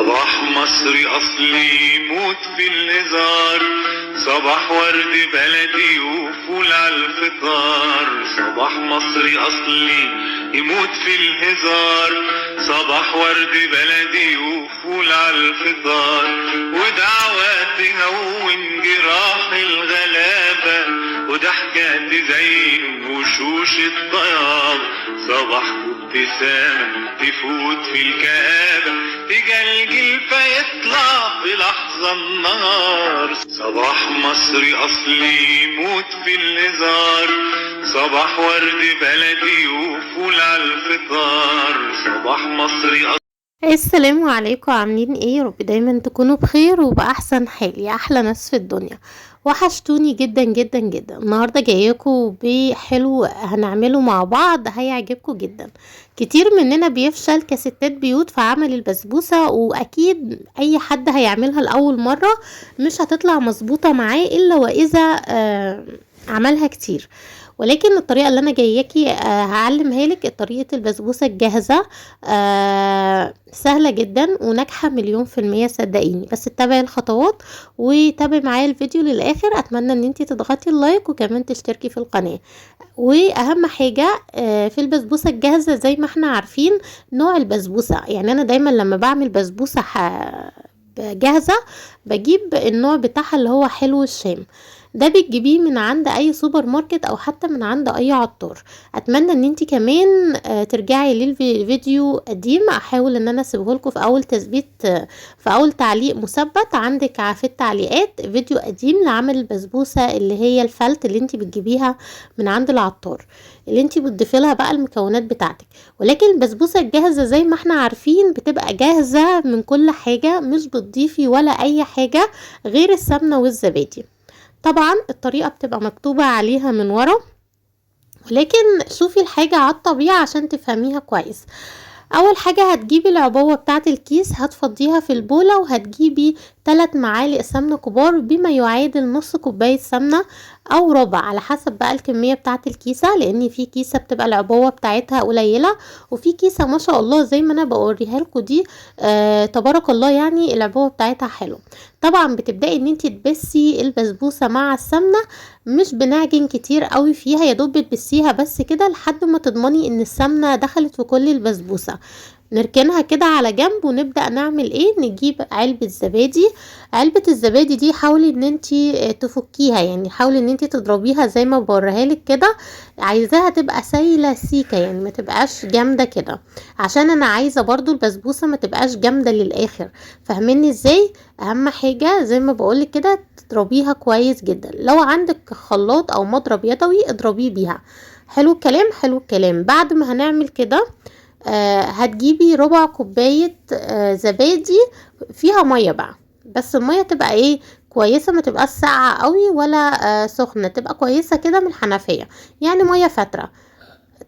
صباح مصري أصلي يموت في الهزار، صباح ورد بلدي وفول على الفطار. صباح مصري أصلي يموت في الهزار، صباح ورد بلدي وفول على الفطار. ودعوات تهون جراح الغلابة، وضحكة تزين وشوش الطياب. صباح ابتسامة تفوت في الكآبة، تجلجل فيطلع في لحظة النهار. صباح مصري أصلي يموت في الهزار، صباح ورد بلدي وفول على الفطار. صباح مصري السلام عليكم، عاملين ايه؟ يا رب دايما تكونوا بخير وبأحسن حال يا احلى ناس في الدنيا. وحشتوني جدا جدا جدا. النهارده جاياكم بحلو هنعمله مع بعض، هيعجبكم جدا. كتير مننا بيفشل كستات بيوت في عمل البسبوسه، واكيد اي حد هيعملها لاول مره مش هتطلع مظبوطه معاه الا واذا عملها كتير. ولكن الطريقه اللي انا جاياكي هعلمها لك طريقه البسبوسه الجاهزه، سهله جدا وناجحه 100%، صدقيني. بس اتبعي الخطوات وتابعي معايا الفيديو للاخر. اتمنى ان انتي تضغطي اللايك وكمان تشتركي في القناه. واهم حاجه في البسبوسه الجاهزه، زي ما احنا عارفين نوع البسبوسه. يعني انا دايما لما بعمل بسبوسه جاهزه بجيب النوع بتاعها اللي هو حلو الشام. ده بتجيبيه من عند اي سوبر ماركت او حتى من عند اي عطار. اتمنى ان انتي كمان ترجعي للفيديو قديم، احاول ان انا اسيبه لكم في اول تثبيت، في اول تعليق مثبت عندك في التعليقات، فيديو قديم لعمل البسبوسه اللي هي الفلت اللي انتي بتجيبيها من عند العطار، اللي انتي بتضيفي لها بقى المكونات بتاعتك. ولكن البسبوسه الجاهزه زي ما احنا عارفين بتبقى جاهزه من كل حاجه، مش بتضيفي ولا اي حاجه غير السمنه والزبادي. طبعا الطريقة بتبقى مكتوبة عليها من ورا، ولكن شوفي الحاجة على الطبيعة عشان تفهميها كويس. اول حاجة هتجيبي العبوة بتاعة الكيس، هتفضيها في البولة، وهتجيبي 3 معالق سمنة كبار بما يعادل نص كوباية سمنة او ربع، على حسب بقى الكمية بتاعة الكيسة، لان في كيسة بتبقى العبوة بتاعتها قليلة، وفي كيسة ما شاء الله زي ما انا بوريها لكم دي تبارك الله، يعني العبوة بتاعتها حلو. طبعا بتبدأي ان انتي تبسي البسبوسة مع السمنة، مش بنعجن كتير قوي فيها، يا دوب بتبسيها بس كده لحد ما تضمني ان السمنة دخلت في كل البسبوسة. نركنها كده على جنب ونبدأ نعمل ايه، نجيب علبة زبادي. علبة الزبادي دي حاولي ان انتي تفكيها، يعني حاولي ان انتي تضربيها زي ما بوريها لك كده. عايزاها تبقى سايلة سيكة، يعني ما تبقاش جامدة كده، عشان انا عايزة برضو البسبوسة ما تبقاش جامدة للاخر. فاهميني ازاي؟ اهم حاجة زي ما بقولك كده تضربيها كويس جدا. لو عندك خلاط او مضرب يدوي اضربيه بيها. حلو الكلام، حلو الكلام. بعد ما هنعمل كده هتجيبي ربع كوباية زبادي فيها مية بقى، بس المية تبقى ايه كويسة، ما تبقى ساقعة قوي ولا سخنة، تبقى كويسة كده من الحنفية، يعني مية فترة.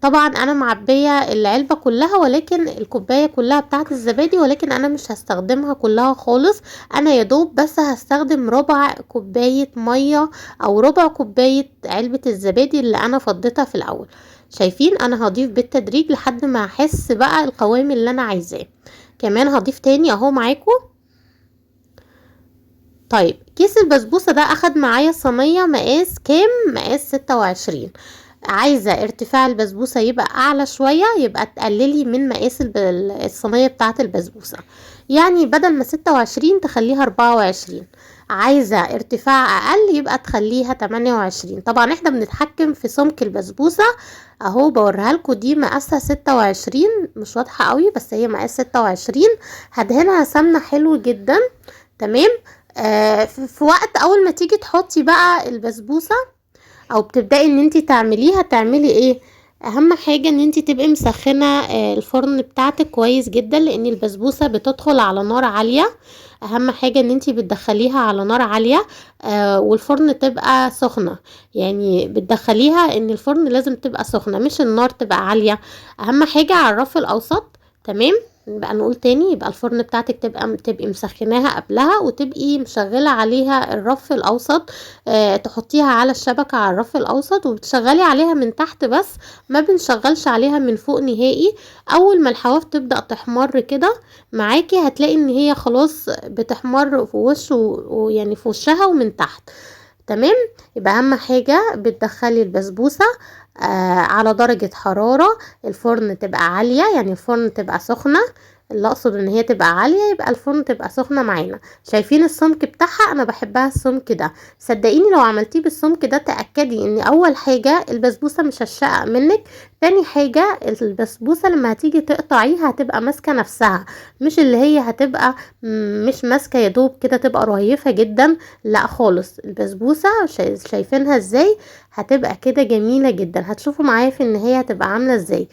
طبعا انا معبية العلبة كلها، ولكن الكوباية كلها بتاعت الزبادي، ولكن انا مش هستخدمها كلها خالص. انا يدوب بس هستخدم ربع كوباية مية او ربع كوباية علبة الزبادي اللي انا فضيتها في الاول. شايفين؟ انا هضيف بالتدريج لحد ما احس بقى القوام اللي انا عايزاه. كمان هضيف تاني اهو معاكم. طيب كيس البسبوسة ده اخد معايا صينية مقاس كام؟ مقاس 26. عايزة ارتفاع البسبوسة يبقى اعلى شوية، يبقى تقللي من مقاس الصينية بتاعة البسبوسة، يعني بدل ما 26 تخليها 24. عايزة ارتفاع اقل يبقى تخليها 28. طبعا احنا بنتحكم في سمك البسبوسة اهو، بوريها لكم دي مقاسها 26، مش واضحة قوي بس هي مقاس 26. هدهنها سمنة حلو جدا. تمام. في وقت اول ما تيجي تحطي بقى البسبوسة او بتبدأي ان انتي تعمليها، تعملي ايه؟ اهم حاجة ان انتي تبقي مسخنة الفرن بتاعتك كويس جدا، لان البسبوسة بتدخل على نار عالية. اهم حاجة ان انتي بتدخليها على نار عالية والفرن تبقى سخنة، يعني بتدخليها ان الفرن لازم تبقى سخنة مش النار تبقى عالية. اهم حاجة على الرف الاوسط. تمام. نبقى نقول تاني، يبقى الفرن بتاعتك تبقي مسخناها قبلها، وتبقي مشغله عليها الرف الاوسط، تحطيها على الشبكه على الرف الاوسط، وبتشغلي عليها من تحت بس، ما بنشغلش عليها من فوق نهائي. اول ما الحواف تبدا تحمر كده معاكي، هتلاقي ان هي خلاص بتحمر في وشه ويعني في وشها ومن تحت. تمام. يبقى اهم حاجة بتدخلي البسبوسة على درجة حرارة الفرن تبقى عالية، يعني الفرن تبقى سخنة. اللي اقصد ان هي تبقى عالية يبقى الفرن تبقى سخنة معانا. شايفين السمك بتاعها؟ انا بحبها السمك ده. صدقيني لو عملتيه بالسمك ده تأكدي ان اول حاجة البسبوسة مش هتشقق منك، تاني حاجة البسبوسة لما هتيجي تقطعيها هتبقى ماسكة نفسها، مش اللي هي هتبقى مش ماسكة يا دوب كده تبقى رهيفة جدا، لا خالص. البسبوسة شايفينها ازاي؟ هتبقى كده جميلة جدا. هتشوفوا معايا في النهاية هتبقى عاملة ازاي.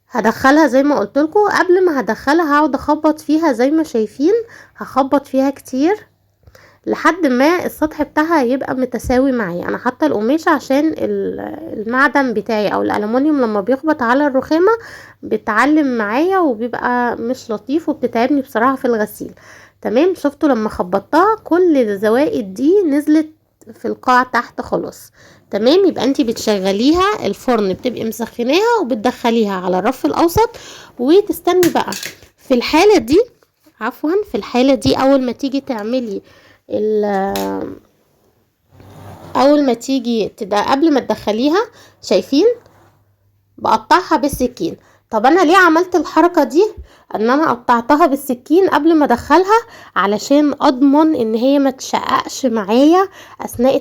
هدخلها زي ما قلت لكم، قبل ما هدخلها هقعد اخبط فيها زي ما شايفين، هخبط فيها كتير لحد ما السطح بتاعها يبقى متساوي معايا. انا حاطه القماشه عشان المعدن بتاعي او الالومنيوم لما بيخبط على الرخامه بتعلم معايا وبيبقى مش لطيف وبتتعبني بصراحه في الغسيل. تمام. شفتوا لما خبطتها كل الزوائد دي نزلت في القاع تحت خلاص. تمام. يبقى انتي بتشغليها الفرن بتبقي مسخناها وبتدخليها على الرف الاوسط وتستني بقى. في الحاله دي في الحاله دي اول ما تيجي تعملي اول ما تيجي قبل ما تدخليها، شايفين بقطعها بالسكين. طب انا ليه عملت الحركة دي ان انا قطعتها بالسكين قبل ما ادخلها؟ علشان اضمن ان هي ما تشققش معايا اثناء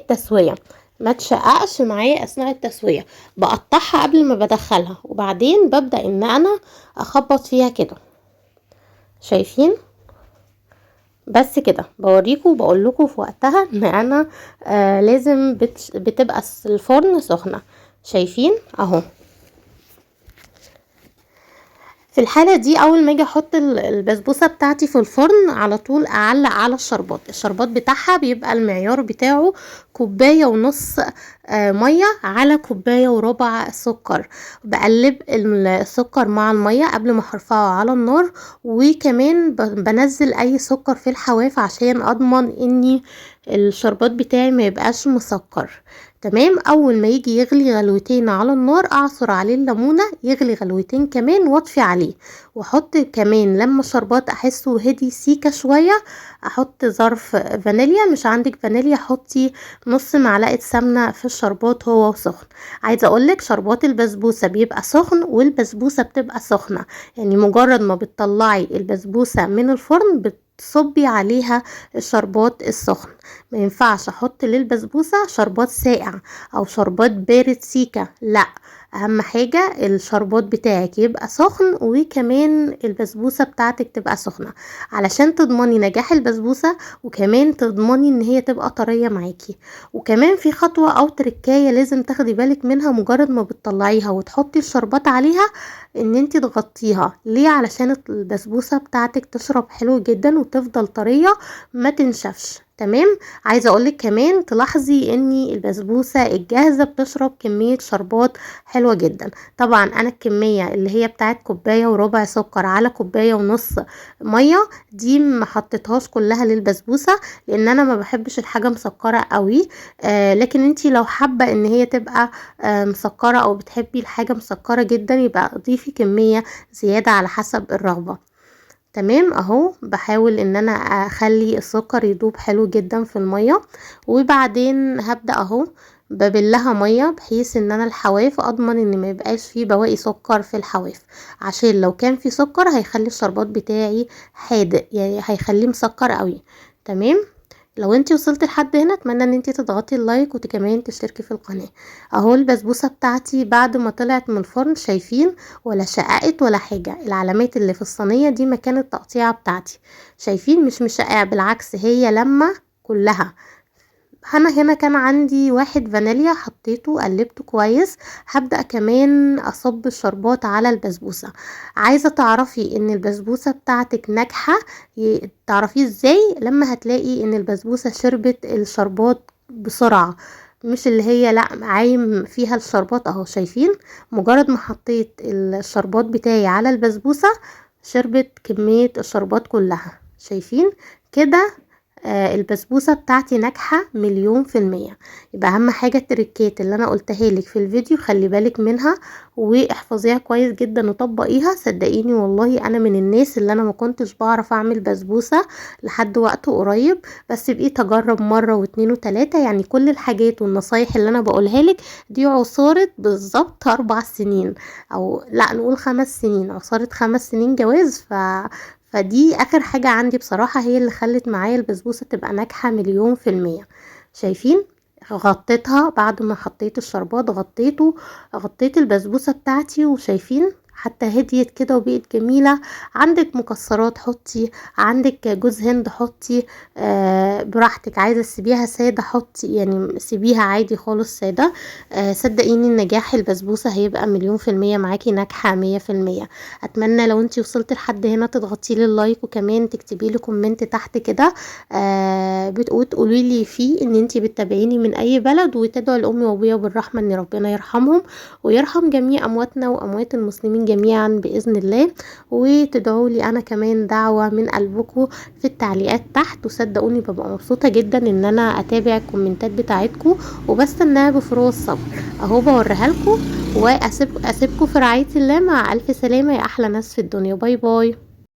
التسوية. بقطعها قبل ما بدخلها وبعدين ببدأ ان انا اخبط فيها كده. شايفين؟ بس كده بوريكم وبقول لكم في وقتها ان انا لازم بتبقى الفرن سخنه. شايفين اهو. في الحالة دي اول ما اجي احط البسبوسة بتاعتي في الفرن على طول اعلق على الشربات بتاعها، بيبقى المعيار بتاعه 1.5 كوب مية على 1.25 كوب سكر. بقلب السكر مع المية قبل ما ارفعه على النار، وكمان بنزل اي سكر في الحواف عشان اضمن اني الشربات بتاعي ما يبقاش مسكر. تمام. اول ما يجي يغلي غلوتين على النار اعصر عليه الليمونه يغلي غلوتين كمان واطفي عليه، واحط كمان لما الشربات احسه هدي سيكه شويه احط ظرف فانيليا. مش عندك فانيليا حطي نص معلقه سمنه في الشربات هو سخن. عايزه اقولك شربات البسبوسه بيبقى سخن والبسبوسه بتبقى سخنه، يعني مجرد ما بتطلعي البسبوسه من الفرن تصبي عليها الشربات السخن. ما ينفعش احط للبسبوسه شربات ساقع او شربات بارد سيكا، لا. اهم حاجه الشربات بتاعك يبقى سخن وكمان البسبوسه بتاعتك تبقى سخنه علشان تضمني نجاح البسبوسه، وكمان تضمني ان هي تبقى طريه معاكي. وكمان في خطوه او تركايه لازم تاخدي بالك منها مجرد ما بتطلعيها وتحطي الشربات عليها، ان انتي تغطيها. ليه؟ علشان البسبوسه بتاعتك تشرب حلو جدا وتفضل طريه ما تنشفش. تمام. عايزه اقولك كمان تلاحظي ان البسبوسه الجاهزه بتشرب كميه شربات حلوه جدا. طبعا انا الكميه اللي هي بتاعت 1.25 كوب سكر على 1.5 كوب ميه دي ما حطيتهاش كلها للبسبوسه لان انا ما بحبش الحاجه مسكره قوي. لكن انتي لو حابه ان هي تبقى مسكره او بتحبي الحاجه مسكره جدا يبقى اضيفي كميه زياده على حسب الرغبه. تمام. اهو بحاول ان انا اخلي السكر يدوب حلو جدا في المية، وبعدين هبدأ اهو ببلها مية بحيث ان انا الحواف اضمن ان ما يبقاش فيه بواقي سكر في الحواف، عشان لو كان في سكر هيخلي الشربات بتاعي حادق، يعني هيخليه مسكر قوي. تمام. لو انتي وصلت لحد هنا اتمنى ان انتي تضغطي اللايك وكمان تشتركي في القناة. اهو البسبوسة بتاعتي بعد ما طلعت من الفرن شايفين ولا شققت ولا حاجة. العلامات اللي في الصينية دي مكان التقطيعة بتاعتي. شايفين مش مشققة، بالعكس هي لما كلها. انا هنا كان عندي 1 فانيليا حطيته قلبته كويس. هبدأ كمان اصب الشربات على البسبوسة. عايزة تعرفي ان البسبوسة بتاعتك ناجحة تعرفيه ازاي؟ لما هتلاقي ان البسبوسة شربت الشربات بسرعة، مش اللي هي لا عايم فيها الشربات. اهو شايفين مجرد ما حطيت الشربات بتاعي على البسبوسة شربت كمية الشربات كلها. شايفين كده؟ البسبوسة بتاعتي ناجحة 1000000%. يبقى اهم حاجة التريكات اللي انا قلتها لك في الفيديو خلي بالك منها واحفظيها كويس جدا وطبقيها. صدقيني والله انا من الناس اللي انا ما كنتش بعرف اعمل بسبوسة لحد وقت قريب، بس بقيت اجرب مرة واتنين وتلاتة. يعني كل الحاجات والنصايح اللي انا بقولها لك دي عصارة بالظبط 4 سنين، او لا نقول 5 سنين، عصارة 5 سنين جواز. فدي اخر حاجة عندي بصراحة هي اللي خلت معايا البسبوسة تبقى ناجحة 1000000%. شايفين؟ غطيتها بعد ما حطيت الشربات، غطيت البسبوسة بتاعتي، وشايفين حتى هديت كده وبقت جميلة. عندك مكسرات حطي، عندك جوز هند حطي، براحتك. عايزة تسيبيها سادة حطي، يعني سيبيها عادي خالص سادة. صدقيني النجاح البسبوسة هيبقى 1000000% معاكي، ناجحة 100%. اتمنى لو انتي وصلت لحد هنا تضغطي لي اللايك، وكمان تكتبي لي كومنت تحت كده وتقولي لي فيه ان انتي بتتابعيني من اي بلد، وتدعوا لامي وابويا بالرحمة ان ربنا يرحمهم ويرحم جميع امواتنا واموات المسلمين جميعا باذن الله. وتدعوا لي انا كمان دعوة من قلبكم في التعليقات تحت. وصدقوني ببقى مبسوطة جدا ان انا اتابع الكومنتات بتاعتكم وبستناها بفروغ الصبر. اهو بوريها لكم، واسيبكم في رعاية الله. مع الف سلامة يا احلى ناس في الدنيا. باي باي.